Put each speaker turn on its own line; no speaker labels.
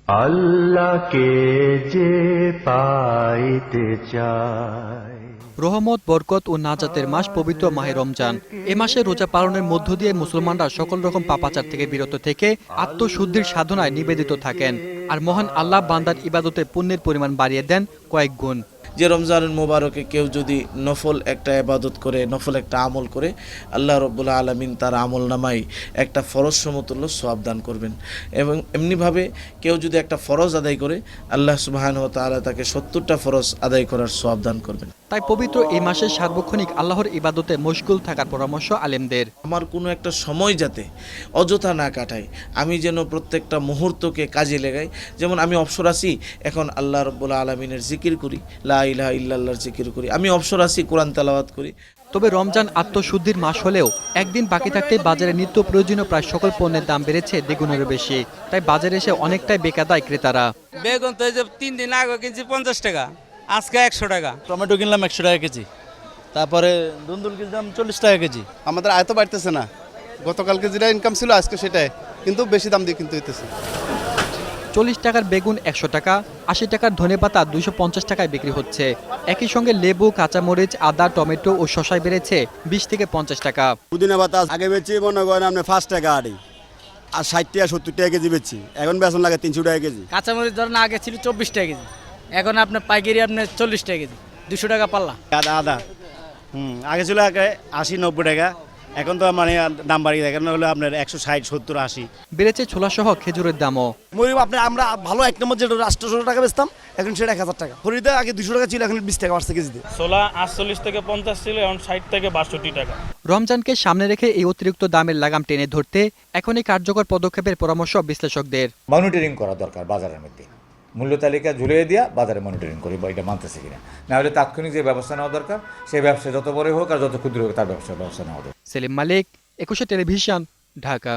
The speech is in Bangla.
আল্লাহকে যে পাইতে চায়।
রহমত, বরকত ও নাজাতের মাস পবিত্র মাহে রমজান। এ মাসে রোজা পালনের মধ্য দিয়ে মুসলমানরা সকল রকম পাপাচার থেকে বিরত থেকে আত্মশুদ্ধির সাধনায় নিবেদিত থাকেন, আর মহান আল্লাহ বান্দার ইবাদতে পুণ্যের পরিমাণ বাড়িয়ে দেন কয়েক গুণ।
যে রমজানের মোবারকে কেউ যদি নফল একটা ইবাদত করে, নফল একটা আমল করে, আল্লাহ রব্বুল আলামিন তার আমল নামায় একটা ফরজ সমতুল্য সওয়াব দান করবেন। এবং এমনিভাবে কেউ যদি একটা ফরজ আদায় করে, আল্লাহ সুবহানাহু ওয়া তাআলা তাকে ৭০টা ফরজ আদায় করার সওয়াব দান করবেন।
তাই পবিত্র এই মাসে সার্বক্ষণিক আল্লাহর ইবাদতে মশগুল থাকার পরামর্শ আলেমদের।
আমার কোনো একটা সময় যাতে অযথা না কাটাই, আমি যেন প্রত্যেকটা মুহূর্তকে কাজে লাগাই। যেমন আমি অবসর আছি, এখন আল্লাহ রব্বুল আলামিনের জিকির করি, লা ইলাহা ইল্লাল্লাহর জিকির করি। আমি অবসর আছি, কোরআন তেলাওয়াত করি।
তবে রমজান আত্মশুদ্ধির মাস হলেও একদিন বাকি থাকতে বাজারে নিত্য প্রয়োজনীয় প্রায় সকল পণ্যের দাম বেড়েছে দ্বিগুণেরও বেশি। তাই বাজারে এসে অনেকটাই বেকায়দায় ক্রেতারা।
বেগুন তো এই যে 3 দিন আগে কিনছি 50 টাকা, আজকে 100 টাকা।
টমেটো কিনলাম 100 টাকা কেজি, তারপরে দুন্দুল কিনলাম 40 টাকা কেজি।
আমাদের আয় তো বাড়তেছে না, গতকালকে যেটা ইনকাম ছিল আজকে সেটাই, কিন্তু বেশি দাম দিয়ে কিনতে হইতেছে।
40 টাকার বেগুন 100 টাকা, 80 টাকার ধনেপাতা 250 টাকায় বিক্রি হচ্ছে। একই সঙ্গে লেবু, কাঁচামরিচ, আদা, টমেটো ও শসায় বেড়েছে 20 থেকে 50 টাকা।
পুদিনা পাতা আগে বেচি মনে করেন আপনি 5 টাকা আড়ি, আর 60 টাকা 70 টাকা কেজি বেচছি। এখন বেতন লাগে 300 টাকা কেজি।
কাঁচামরিচ ধরেন আগে ছিল 24 টাকা কেজি, এখন আপনার পাইকারি আপনার 40 টাকা কেজি, 200 টাকা পাল্লা।
আদা আগে ছিল 80-90 টাকা, এখন তো মানে দাম বাড়িয়ে যায়, কারণ হলো আপনার 160-70-80।
বেড়েছে ছোলাসহ খেজুরের দামও।
আপনার আমরা ভালো এক নম্বর যেটা 800 টাকা বেচতাম, এখন সেটা 1000 টাকা। ফরিদে আগে 200 টাকা ছিল, এখন 20 টাকা বাড়ছে কেজিতে।
ছোলা 48 থেকে 50 ছিল, এখন 60 থেকে 62 টাকা।
রমজানকে সামনে রেখে এই অতিরিক্ত দামের লাগাম টেনে ধরতে এখনই কার্যকর পদক্ষেপের পরামর্শ বিশ্লেষকদের।
মনিটরিং করা দরকার বাজারের মধ্যে, মূল্য তালিকা ঝুলিয়ে দিয়া বাজারে মনিটরিং করি বা এটা মানতেছে কিনা, না হলে তাৎক্ষণিক যে ব্যবস্থা নেওয়া দরকার সেই ব্যবসা যত বড় হোক আর যত ক্ষুদ্র হোক তার ব্যবস্থা নেওয়া দরকার।
সেলিম মালিক, 21 টেলিভিশন, ঢাকা।